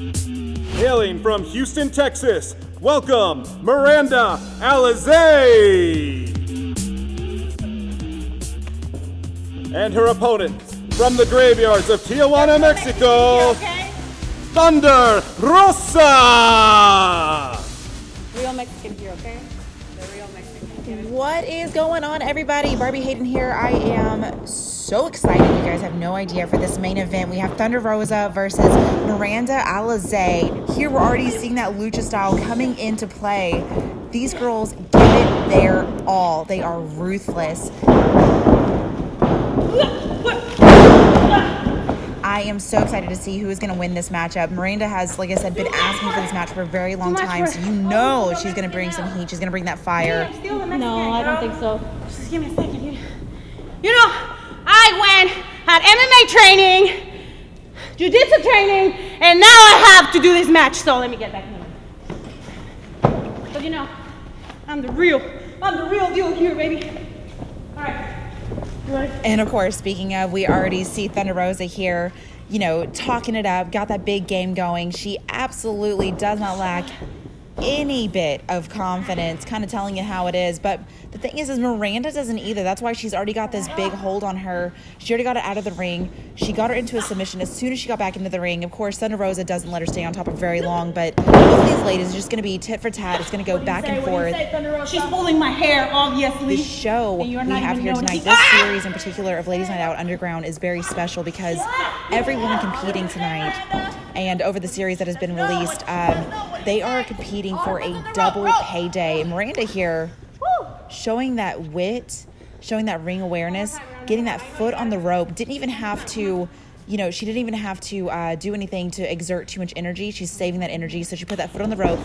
Hailing from Houston, Texas, welcome Miranda Alize! And her opponent from the graveyards of Tijuana, Mexico, Thunder Rosa! Real Mexican here, okay? The real Mexican. What is going on, everybody? Barbie Hayden here. I am so excited. You guys have no idea for this main event. We have Thunder Rosa versus Miranda Alize. Here we're already seeing that lucha style coming into play. These girls give it their all. They are ruthless. I am so excited to see who is going to win this matchup. Miranda has, like I said, been asking for this match for a very long time, so you know she's going to bring some heat. She's going to bring that fire. No, I don't think so. Just give me a second here. You know, I went, had MMA training, jiu-jitsu training, and now I have to do this match, so let me get back in. But you know, I'm the real deal here, baby. All right. And of course, speaking of, we already see Thunder Rosa here, you know, talking it up, got that big game going. She absolutely does not lack any bit of confidence, kind of telling you how it is. But the thing is Miranda doesn't either. That's why she's already got this big hold on her. She already got it out of the ring. She got her into a submission as soon as she got back into the ring. Of course, Thunder Rosa doesn't let her stay on top of very long, but both of these ladies are just going to be tit for tat. It's going to go back and forth. She's pulling my hair, obviously. The show we have here tonight, this series in particular of Ladies Night Out Underground, is very special because every woman competing tonight and over the series that has been released, they are competing for a double payday. Miranda here showing that wit, showing that ring awareness, getting that foot on the rope. Didn't even have to, you know, she didn't even have to do anything to exert too much energy. She's saving that energy, so she put that foot on the rope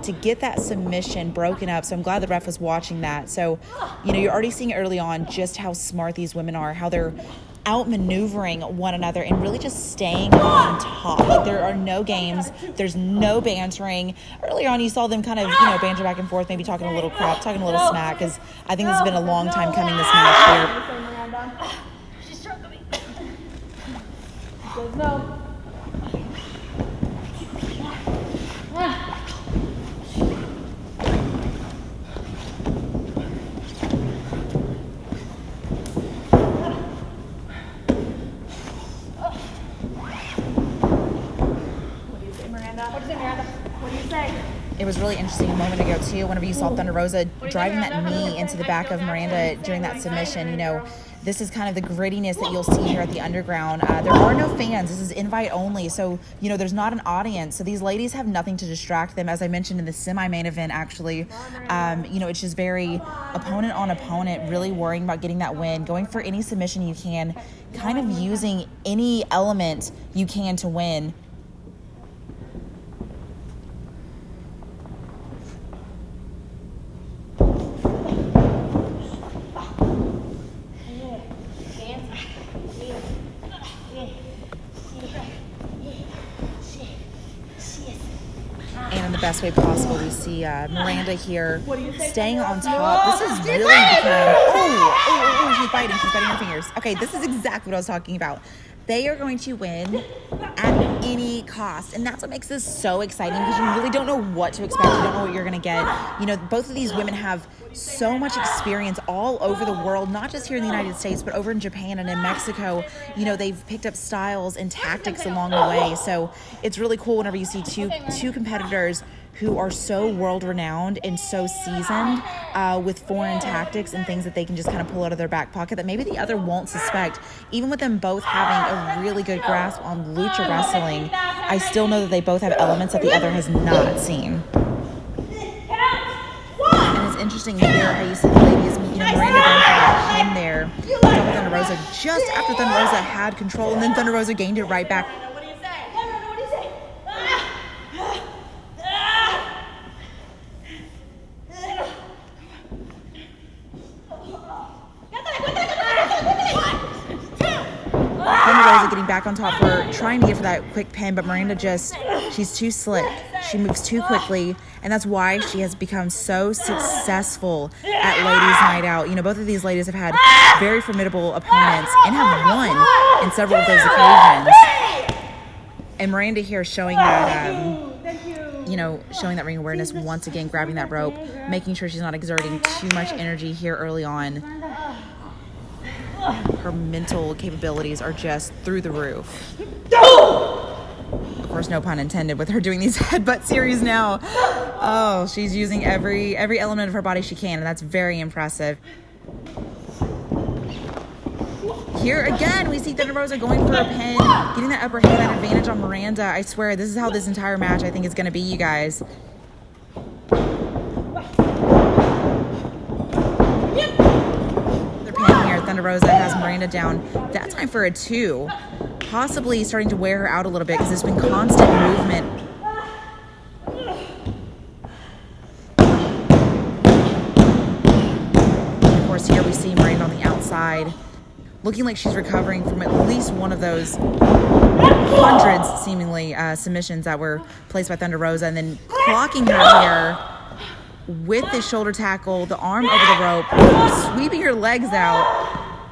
to get that submission broken up. So I'm glad the ref was watching that. So, you know, you're already seeing early on just how smart these women are, how they're outmaneuvering one another and really just staying on top. Like, there are no games, there's no bantering. Earlier on, you saw them kind of, you know, banter back and forth, maybe talking a little crap, talking a little smack, because I think this has been a long time coming, this match here. She's struggling. Goes no. It was really interesting a moment ago, too, whenever you saw Thunder Rosa driving that knee into the back of Miranda during that submission. You know, this is kind of the grittiness that you'll see here at the Underground. There are no fans. This is invite only, so, you know, there's not an audience. So these ladies have nothing to distract them. As I mentioned in the semi-main event, actually, you know, it's just very opponent on opponent, really worrying about getting that win, going for any submission you can, kind of using any element you can to win. Best way possible. We see Miranda here staying on top. This is really become, she's biting her fingers. Okay, this is exactly what I was talking about. They are going to win at any cost, and that's what makes this so exciting, because you really don't know what to expect. You don't know what you're going to get. You know, both of these women have so much experience all over the world, not just here in the United States, but over in Japan and in Mexico. You know, they've picked up styles and tactics along the way, so it's really cool whenever you see two competitors who are so world-renowned and so seasoned with foreign tactics and things that they can just kind of pull out of their back pocket that maybe the other won't suspect. Even with them both having a really good grasp on lucha wrestling, I still know that they both have elements that the other has not seen. And it's interesting here how you see the ladies, you know, Miranda going for that pin there, Thunder Rosa just after Thunder Rosa had control, and then Thunder Rosa gained it right back. Getting back on top, we're trying to get for that quick pin, but Miranda she's too slick. She moves too quickly, and that's why she has become so successful at Ladies Night Out. You know, both of these ladies have had very formidable opponents and have won in several of those occasions. And Miranda here showing that, you know, showing that ring awareness once again, grabbing that rope, making sure she's not exerting too much energy here early on. Her mental capabilities are just through the roof. Of course, no pun intended with her doing these headbutt series now. Oh, she's using every element of her body she can, and that's very impressive. Here again, we see Thunder Rosa going for a pin, getting that upper hand, that advantage on Miranda. I swear, this is how this entire match, I think, is going to be, you guys. They're pinning here. Thunder Rosa has Miranda down. That time for a 2. Possibly starting to wear her out a little bit because there's been constant movement. Of course, here we see Miranda on the outside, looking like she's recovering from at least one of those hundreds, seemingly, submissions that were placed by Thunder Rosa, and then clocking her here with the shoulder tackle, the arm over the rope, sweeping her legs out,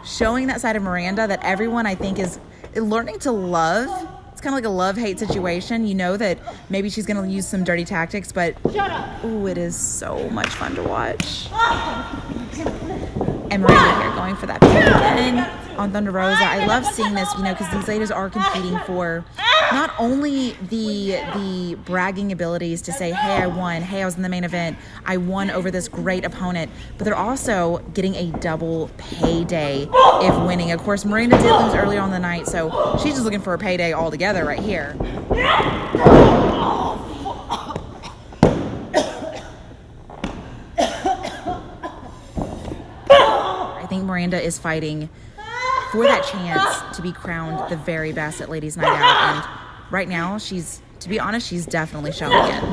showing that side of Miranda that everyone, I think, is learning to love. It's kind of like a love-hate situation. You know that maybe she's going to use some dirty tactics, but ooh, it is so much fun to watch. And Miranda here going for that pin again on Thunder Rosa. I love seeing this, you know, because these ladies are competing for not only the bragging abilities to say, hey, I won, hey, I was in the main event, I won over this great opponent, but they're also getting a double payday if winning. Of course, Miranda did lose early on in the night, so she's just looking for a payday altogether right here. I think Miranda is fighting for that chance to be crowned the very best at Ladies Night Out, and right now she's, to be honest, she's definitely showing it.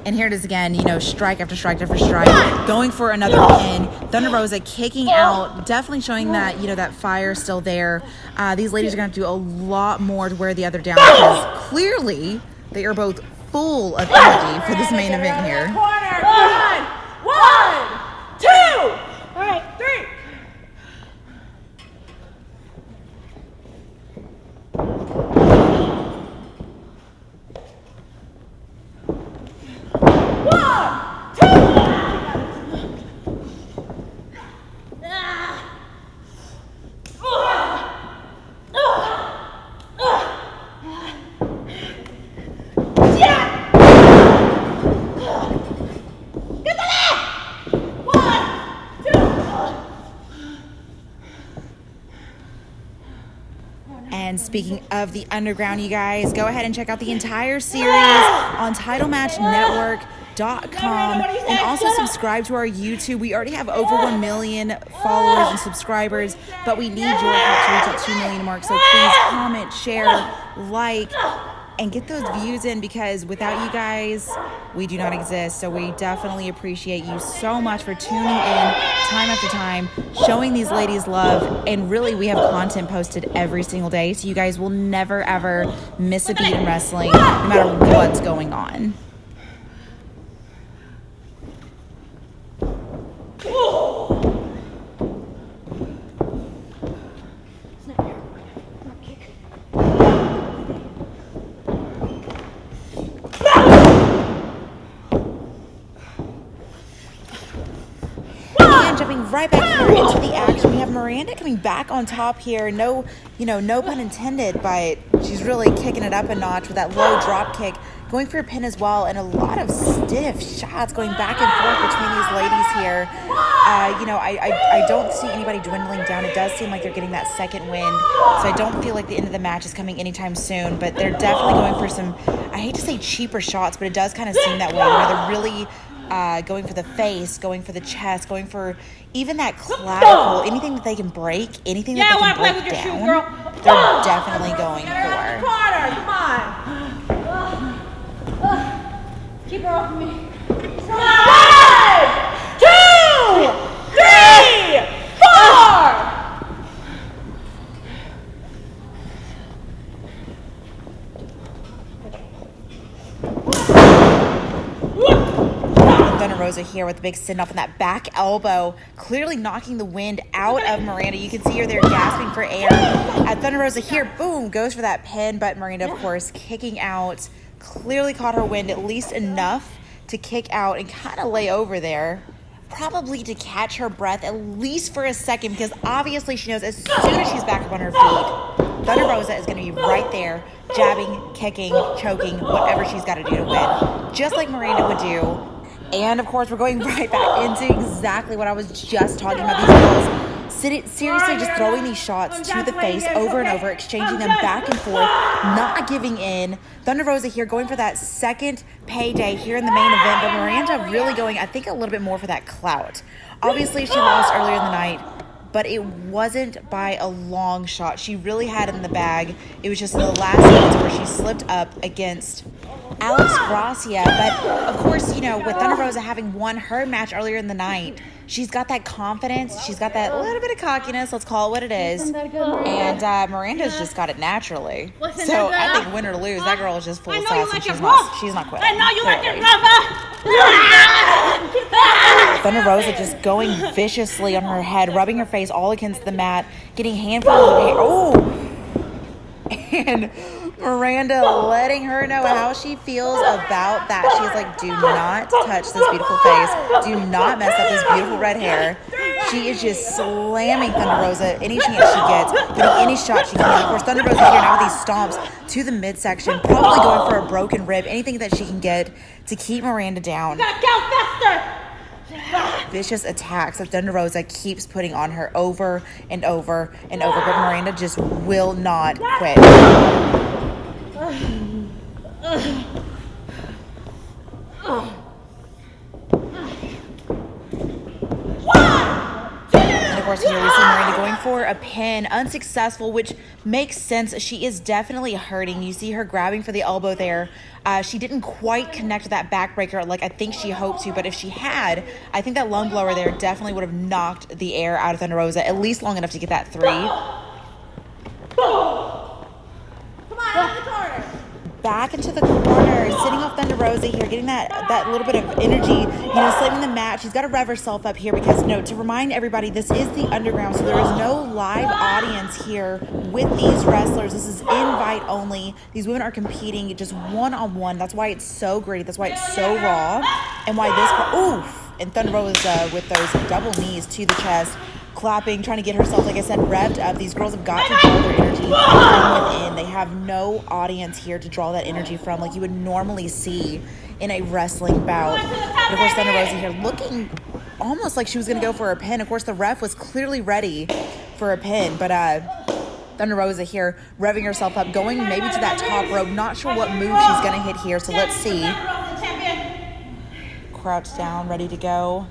And here it is again, you know, strike after strike after strike, going for another pin. Thunder Rosa kicking out, definitely showing that, you know, that fire still there. These ladies are going to have to do a lot more to wear the other down, because clearly they are both full of energy for this main event here. Corner. 1, 2. All right, 3. And speaking of the underground, you guys, go ahead and check out the entire series on TitleMatchNetwork.com, and also subscribe to our YouTube. We already have over 1 million followers and subscribers, but we need your help to reach that 2 million mark. So please comment, share, like, and get those views in, because without you guys, we do not exist. So we definitely appreciate you so much for tuning in time after time, showing these ladies love, and really we have content posted every single day, so you guys will never ever miss a beat in wrestling, no matter what's going on. Right back here into the action. We have Miranda coming back on top here. No, no pun intended, but she's really kicking it up a notch with that low drop kick, going for a pin as well, and a lot of stiff shots going back and forth between these ladies here. I don't see anybody dwindling down. It does seem like they're getting that second wind, so I don't feel like the end of the match is coming anytime soon, but they're definitely going for some, I hate to say cheaper shots, but it does kind of seem that way. They're really going for the face, going for the chest, going for even that clavicle, anything that they can break, anything that they can break down, they're definitely going for. Corner, come on. Keep her off me. 1, 2, 3, 4. Rosa here with the big send-off and that back elbow, clearly knocking the wind out of Miranda. You can see her there gasping for air. Thunder Rosa here, boom, goes for that pin, but Miranda, of course, kicking out, clearly caught her wind at least enough to kick out and kind of lay over there. Probably to catch her breath at least for a second, because obviously she knows as soon as she's back up on her feet, Thunder Rosa is going to be right there, jabbing, kicking, choking, whatever she's got to do to win, just like Miranda would do. And of course, we're going right back into exactly what I was just talking about. These girls seriously just throwing these shots to the face over and over, exchanging them back and forth, not giving in. Thunder Rosa here going for that second payday here in the main event, but Miranda really going, I think, a little bit more for that clout. Obviously, she lost earlier in the night, but it wasn't by a long shot. She really had it in the bag. It was just in the last minutes where she slipped up against Alex Gracia. But of course, you know, with Thunder Rosa having won her match earlier in the night, she's got that confidence. She's got that little bit of cockiness. Let's call it what it is. And Miranda's just got it naturally. So I think win or lose, that girl is just full of sass, and she's not quitting. I know you like it rough. Thunder Rosa just going viciously on her head, rubbing her face all against the mat, getting handfuls of hair. Oh! And Miranda letting her know how she feels about that. She's like, do not touch this beautiful face. Do not mess up this beautiful red hair. She is just slamming Thunder Rosa any chance she gets, getting any shot she can. Of course, Thunder Rosa here now with these stomps to the midsection, probably going for a broken rib, anything that she can get to keep Miranda down. Gotta count faster. Vicious attacks that Thunder Rosa keeps putting on her over and over and over, but Miranda just will not quit. And of course, here we see Miranda going for a pin, unsuccessful, which makes sense. She is definitely hurting. You see her grabbing for the elbow there. She didn't quite connect with that backbreaker like I think she hoped to, but if she had, I think that lung blower there definitely would have knocked the air out of Thunder Rosa, at least long enough to get that 3. Come on, out the corner. Back into the corner, sitting off Thunder Rosa here, getting that little bit of energy, you know, slamming the mat. She's got to rev herself up here because, to remind everybody, this is the underground, so there is no live audience here with these wrestlers. This is invite only. These women are competing just one-on-one. That's why it's so great. That's why it's so raw, and why this, oof, and Thunder Rosa with those double knees to the chest, clapping, trying to get herself, like I said, revved up. These girls have got to draw their energy from within. They have no audience here to draw that energy from like you would normally see in a wrestling bout. But of course, Thunder Rosa here looking almost like she was going to go for a pin. Of course, the ref was clearly ready for a pin, but Thunder Rosa here revving herself up, going maybe to that top rope. Not sure what move she's going to hit here, so let's see. Crouched down, ready to go.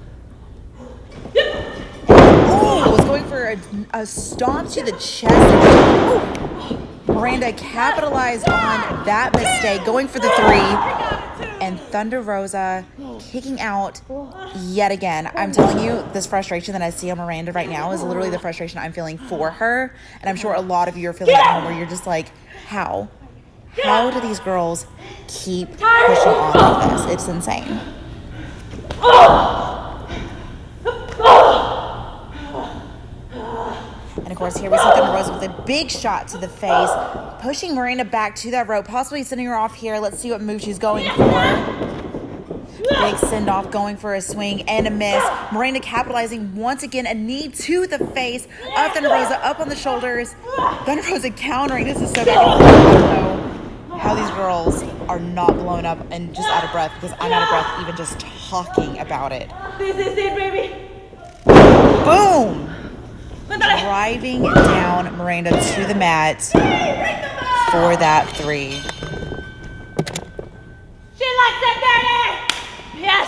Oh, was going for a stomp to the chest. Ooh. Miranda capitalized on that mistake, going for the 3. And Thunder Rosa kicking out yet again. I'm telling you, this frustration that I see on Miranda right now is literally the frustration I'm feeling for her. And I'm sure a lot of you are feeling at home where you're just like, how? How do these girls keep pushing on like this? It's insane. And of course, here we see Thunder Rosa with a big shot to the face, pushing Miranda back to that rope, possibly sending her off here. Let's see what move she's going for. Big send-off, going for a swing and a miss. Miranda capitalizing once again, a knee to the face of Thunder Rosa, up on the shoulders. Thunder Rosa countering. This is so bad. I don't know how these girls are not blown up and just out of breath, because I'm out of breath even just talking about it. This is it, baby. Boom! Driving down Miranda to the mat for that 3. She likes it dirty. Yes.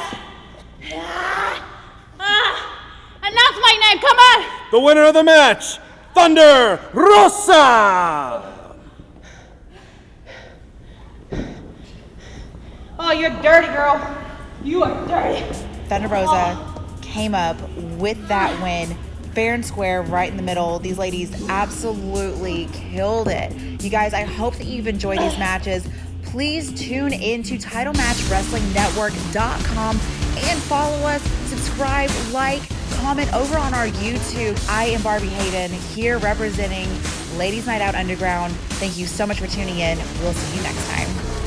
Announce my name. Come on. The winner of the match, Thunder Rosa. Oh, you're dirty, girl. You are dirty. Thunder Rosa came up with that win. Fair and square, right in the middle. These ladies absolutely killed it. You guys, I hope that you've enjoyed these matches. Please tune in to TitleMatchWrestlingNetwork.com and follow us, subscribe, like, comment over on our YouTube. I am Barbie Hayden, here representing Ladies Night Out Underground. Thank you so much for tuning in. We'll see you next time.